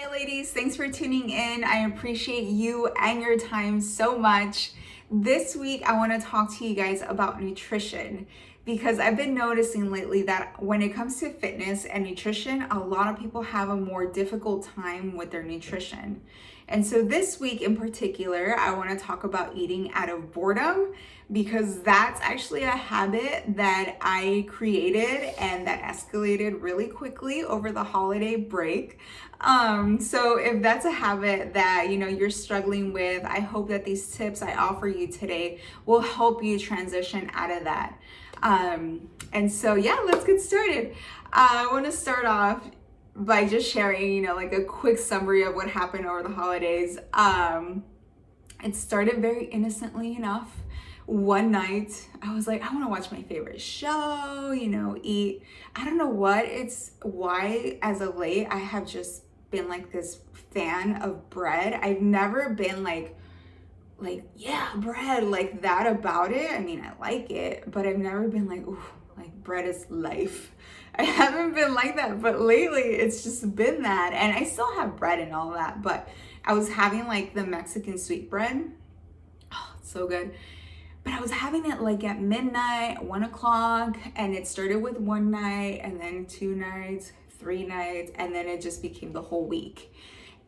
Hey ladies, thanks for tuning in. I appreciate you and your time so much. This week, I want to talk to you guys about nutrition because I've been noticing lately that when it comes to fitness and nutrition, a lot of people have a more difficult time with their nutrition. And so this week in particular, I want to talk about eating out of boredom because that's actually a habit that I created and that escalated really quickly over the holiday break. So if that's a habit that you're struggling with, I hope that these tips I offer you today will help you transition out of that. And so yeah, let's get started. I want to start off by just sharing, like a quick summary of what happened over the holidays. It started very innocently enough. One night, I was like, I want to watch my favorite show, eat. I don't know why as of late, I have just been like this fan of bread. I've never been like, yeah, bread, like that about it. I mean, I like it, but I've never been like, ooh, like bread is life. I haven't been like that, but lately it's just been that. And I still have bread and all that, but I was having like the Mexican sweetbread. Oh, it's so good. But I was having it like at midnight, 1 o'clock, and it started with one night and then 2 nights, 3 nights, and then it just became the whole week.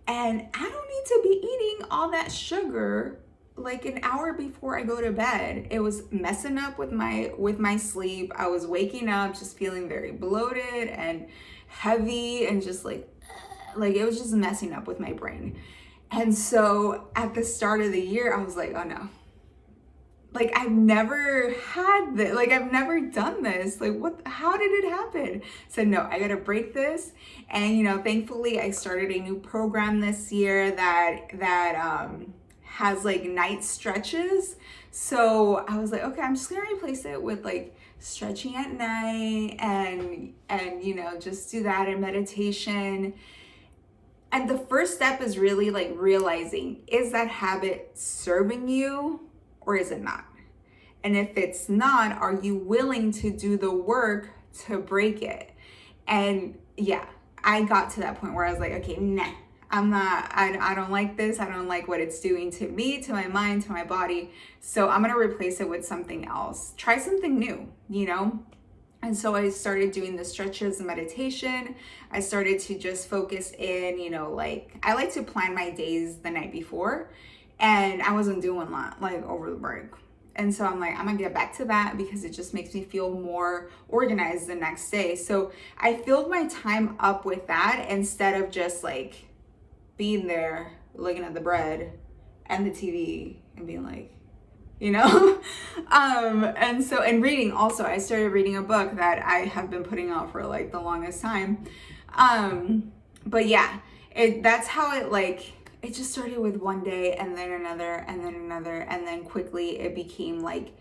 And I don't need to be eating all that sugar like an hour before I go to bed. It was messing up with my sleep. I was waking up just feeling very bloated and heavy and just like it was just messing up with my brain. And so at the start of the year, I was like, oh no. Like I've never had this, like I've never done this. Like how did it happen? So no, I gotta break this. And thankfully I started a new program this year that has like night stretches. So I was like, okay, I'm just gonna replace it with like stretching at night and just do that and meditation. And the first step is really like realizing, is that habit serving you or is it not? And if it's not, are you willing to do the work to break it? And yeah, I got to that point where I was like, okay, nah, I don't like this. I don't like what it's doing to me, to my mind, to my body. So I'm going to replace it with something else. Try something new, And so I started doing the stretches and meditation. I started to just focus in, like I like to plan my days the night before, and I wasn't doing that like over the break. And so I'm like, I'm gonna get back to that because it just makes me feel more organized the next day. So I filled my time up with that instead of just like being there looking at the bread and the TV and being like, and reading also. I started reading a book that I have been putting off for like the longest time. But yeah, that's how it just started with one day and then another and then another. And then quickly it became like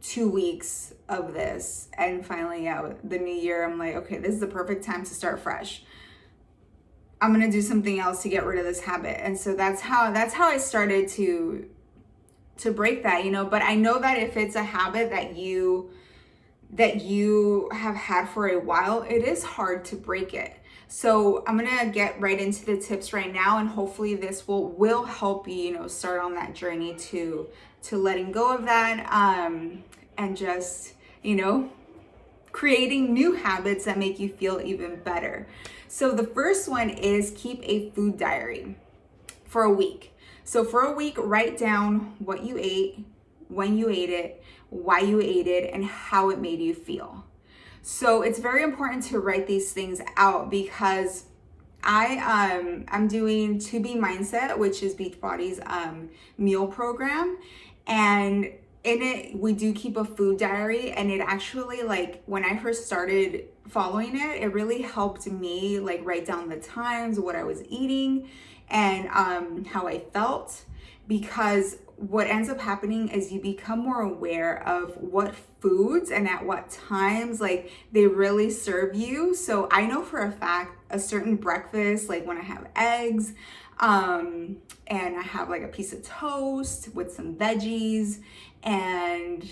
2 weeks of this. And finally, the new year, I'm like, okay, this is the perfect time to start fresh. I'm going to do something else to get rid of this habit. And so that's how I started to break that, but I know that if it's a habit that you have had for a while, it is hard to break it. So I'm gonna get right into the tips right now, and hopefully this will help you, start on that journey to letting go of that, and just, creating new habits that make you feel even better. So the first one is keep a food diary for a week. So for a week, write down what you ate, when you ate it, why you ate it, and how it made you feel. So it's very important to write these things out because I'm doing To Be Mindset, which is Beachbody's meal program, and in it we do keep a food diary. And it actually, like when I first started following it, it really helped me like write down the times, what I was eating, and how I felt, because what ends up happening is you become more aware of what foods and at what times like they really serve you. So I know for a fact a certain breakfast, like when I have eggs, and I have like a piece of toast with some veggies and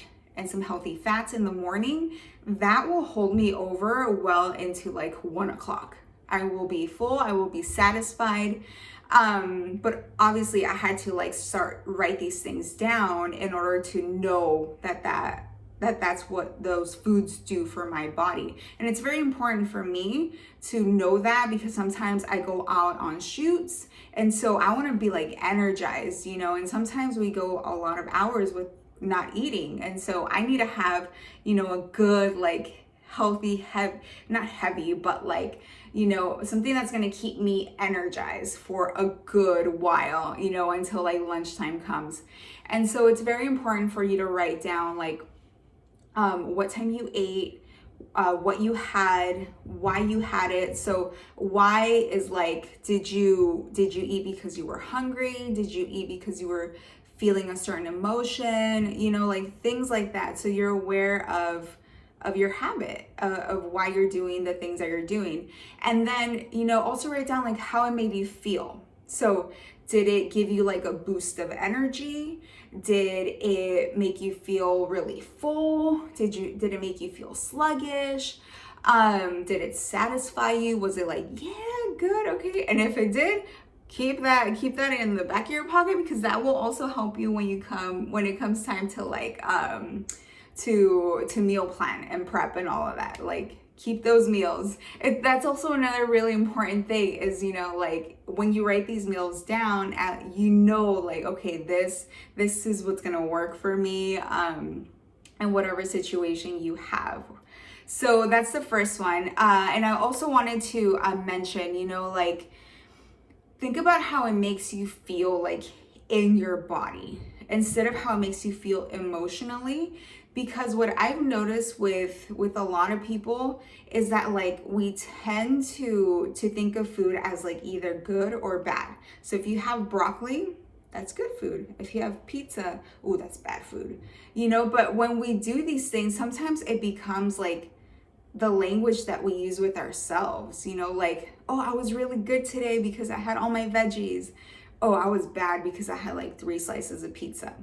some healthy fats in the morning, that will hold me over well into like 1 o'clock. I will be full, I will be satisfied. But obviously I had to like start write these things down in order to know that's what those foods do for my body. And it's very important for me to know that, because sometimes I go out on shoots and so I want to be like energized, you know, and sometimes we go a lot of hours with not eating. And so I need to have, you know, a good, like healthy, not heavy, but like, you know, something that's going to keep me energized for a good while, you know, until like lunchtime comes. And so it's very important for you to write down like what time you ate, what you had, why you had it. So why is like, did you eat because you were hungry? Did you eat because you were feeling a certain emotion? You know, like things like that. So you're aware of your habit, of why you're doing the things that you're doing. And then, you know, also write down like how it made you feel. So did it give you like a boost of energy? Did it make you feel really full? Did it make you feel sluggish? Did it satisfy you? Was it like, yeah, good, okay? And if it did, keep that in the back of your pocket, because that will also help you when it comes time to like to meal plan and prep and all of that. Like keep those meals. That's also another really important thing is, you know, like when you write these meals down, you know, like, okay, this is what's gonna work for me, and whatever situation you have. So that's the first one. And I also wanted to mention, you know, like think about how it makes you feel like in your body instead of how it makes you feel emotionally. Because what I've noticed with a lot of people is that like we tend to think of food as like either good or bad. So if you have broccoli, that's good food. If you have pizza, oh, that's bad food. You know, but when we do these things, sometimes it becomes like the language that we use with ourselves, you know, like, oh, I was really good today because I had all my veggies. Oh, I was bad because I had like 3 slices of pizza.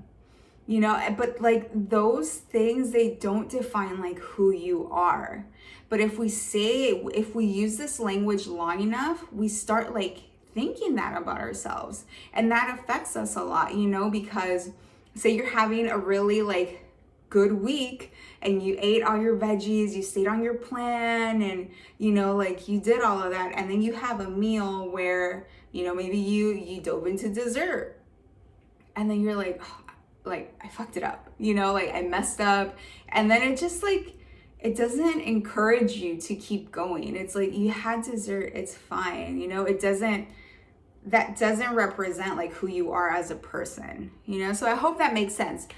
You know, but like those things, they don't define like who you are. But if we use this language long enough, we start like thinking that about ourselves. And that affects us a lot, you know, because say you're having a really like good week and you ate all your veggies, you stayed on your plan, and you know, like you did all of that, and then you have a meal where, you know, maybe you dove into dessert, and then you're like, oh, like I fucked it up, you know, like I messed up. And then it just like, it doesn't encourage you to keep going. It's like, you had dessert, it's fine. You know, that doesn't represent like who you are as a person, you know? So I hope that makes sense.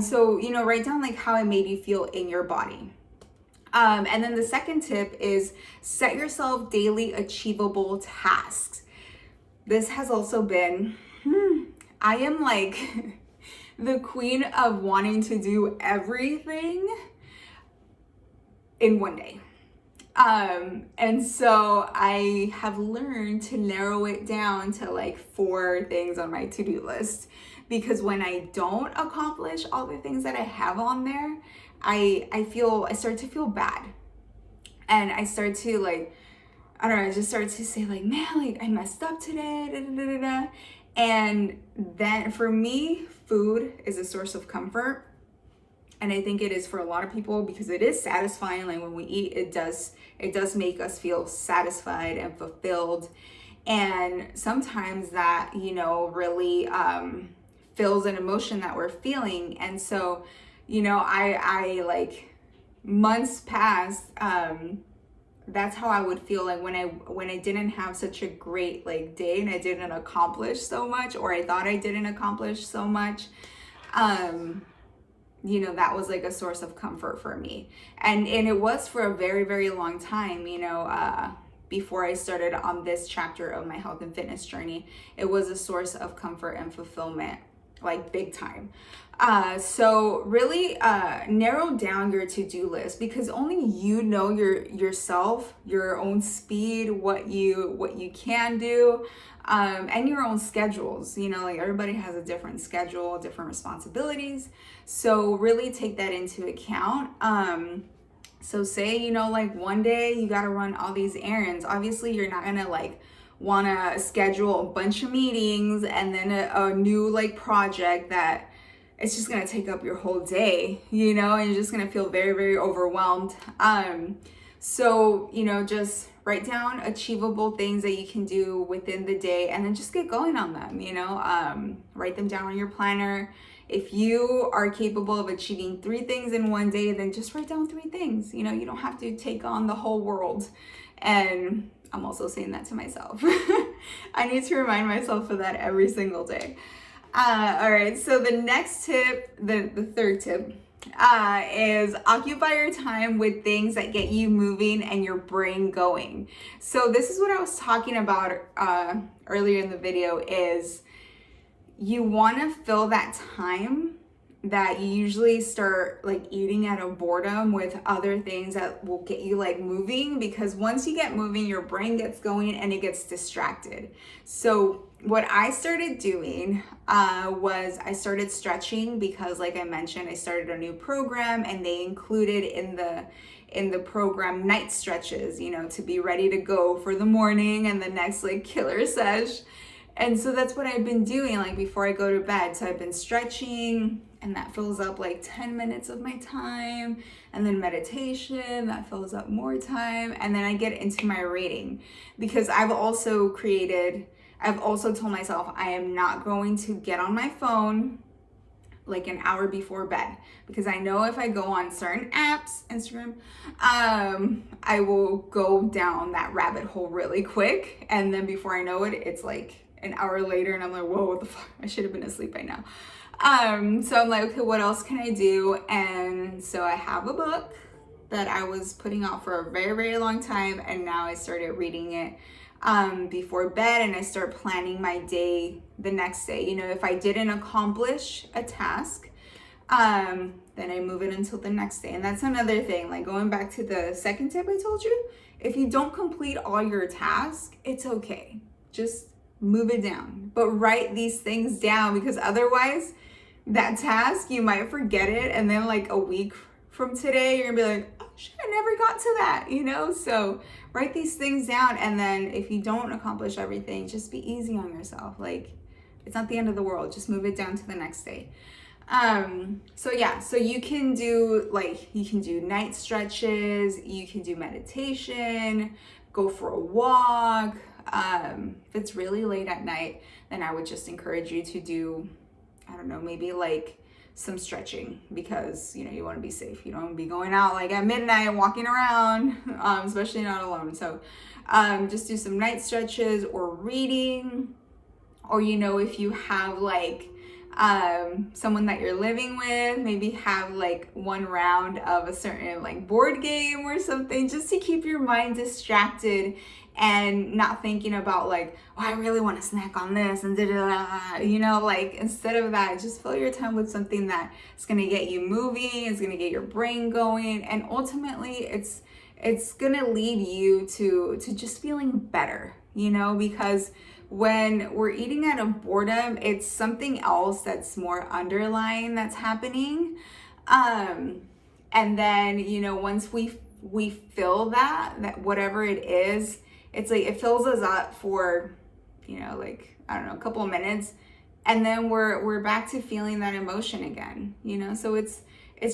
So, you know, write down like how it made you feel in your body. And then the second tip is set yourself daily achievable tasks. This has also been, I am like the queen of wanting to do everything in one day. And so I have learned to narrow it down to like 4 things on my to-do list, because when I don't accomplish all the things that I have on there, I start to feel bad. And I start to like, I don't know, I just start to say like, man, like I messed up today, da, da, da, da. And then for me, food is a source of comfort. And I think it is for a lot of people, because it is satisfying. Like when we eat, it does make us feel satisfied and fulfilled. And sometimes that, you know, really fills an emotion that we're feeling. And so, you know, I like months past, that's how I would feel like when I didn't have such a great like day and I didn't accomplish so much, or I thought I didn't accomplish so much. You know, that was like a source of comfort for me. And it was for a very, very long time, you know, before I started on this chapter of my health and fitness journey. It was a source of comfort and fulfillment, like big time. So really narrow down your to-do list, because only you know yourself, your own speed, what you can do, and your own schedules. You know, like everybody has a different schedule, different responsibilities. So really take that into account. So say, you know, like one day you got to run all these errands. Obviously, you're not going to like want to schedule a bunch of meetings and then a new like project that it's just going to take up your whole day, you know, and you're just going to feel very, very overwhelmed. So, you know, just write down achievable things that you can do within the day and then just get going on them, you know, write them down on your planner. If you are capable of achieving 3 things in one day, then just write down 3 things. You know, you don't have to take on the whole world. And I'm also saying that to myself. I need to remind myself of that every single day. All right, so the next tip, the third tip, is occupy your time with things that get you moving and your brain going. So this is what I was talking about earlier in the video is you want to fill that time that you usually start like eating out of boredom with other things that will get you like moving, because once you get moving, your brain gets going and it gets distracted. So what I started doing was I started stretching, because like I mentioned, I started a new program and they included in the program night stretches, you know, to be ready to go for the morning and the next like killer sesh. And so that's what I've been doing like before I go to bed. So I've been stretching, and that fills up like 10 minutes of my time, and then meditation, that fills up more time, and then I get into my reading, because I've also told myself I am not going to get on my phone like an hour before bed, because I know if I go on certain apps, Instagram, I will go down that rabbit hole really quick, and then before I know it, it's like an hour later and I'm like, whoa, what the fuck, I should have been asleep by now. So I'm like, okay, what else can I do? And so I have a book that I was putting out for a very, very long time, and now I started reading it before bed, and I start planning my day the next day. You know, if I didn't accomplish a task, then I move it until the next day. And that's another thing, like going back to the second tip I told you, if you don't complete all your tasks, it's okay. Just move it down, but write these things down, because otherwise that task, you might forget it. And then like a week from today, you're gonna be like, oh shit, I never got to that, you know? So write these things down. And then if you don't accomplish everything, just be easy on yourself. Like, it's not the end of the world. Just move it down to the next day. So yeah, so you can do night stretches, you can do meditation, go for a walk. If it's really late at night, then I would just encourage you to do, I don't know, maybe like some stretching, because, you know, you want to be safe. You don't want to be going out like at midnight walking around, especially not alone. So, just do some night stretches or reading, or, you know, if you have like, someone that you're living with, maybe have like one round of a certain like board game or something, just to keep your mind distracted and not thinking about like, oh, I really want to snack on this and da-da-da. You know, like instead of that, just fill your time with something that is going to get you moving, it's going to get your brain going, and ultimately it's going to lead you to just feeling better, you know, because when we're eating out of boredom, it's something else that's more underlying that's happening. And then, you know, once we feel that whatever it is, it's like it fills us up for, you know, like, I don't know, a couple of minutes, and then we're back to feeling that emotion again, you know? So it's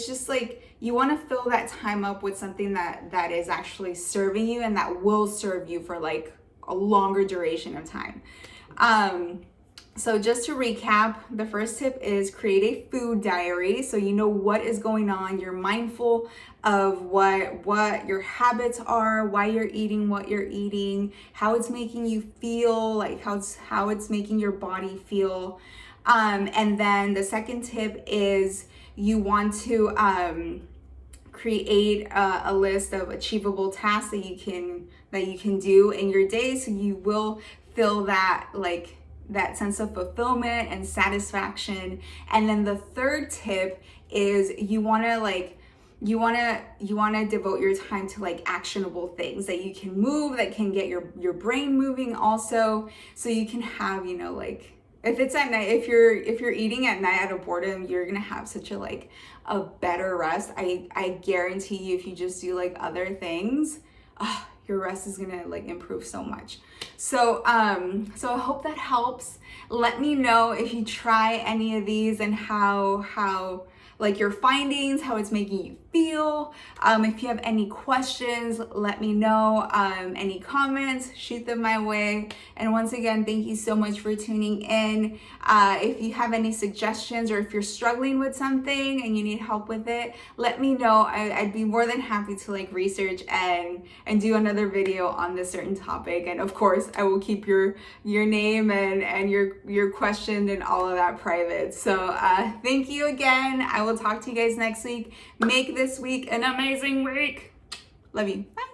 just like you want to fill that time up with something that is actually serving you and that will serve you for like a longer duration of time. So just to recap, the first tip is create a food diary, so you know what is going on. You're mindful of what your habits are, why you're eating what you're eating, how it's making you feel, like how it's making your body feel. And then the second tip is you want to create a list of achievable tasks that you can do in your day, so you will feel that like that sense of fulfillment and satisfaction. And then the third tip is you want to devote your time to like actionable things that you can move, that can get your brain moving also, so you can have, you know, like if it's at night, if you're eating at night out of boredom, you're gonna have such a like a better rest. I guarantee you, if you just do like other things, your rest is gonna like improve so much. So so I hope that helps. Let me know if you try any of these and how like your findings, how it's making you feel. If you have any questions, let me know. Any comments, shoot them my way. And once again, thank you so much for tuning in. If you have any suggestions, or if you're struggling with something and you need help with it, let me know. I'd be more than happy to like research and do another video on this certain topic. And of course, I will keep your name and your question and all of that private. So thank you again. I will talk to you guys next week. Make this week an amazing week. Love you. Bye.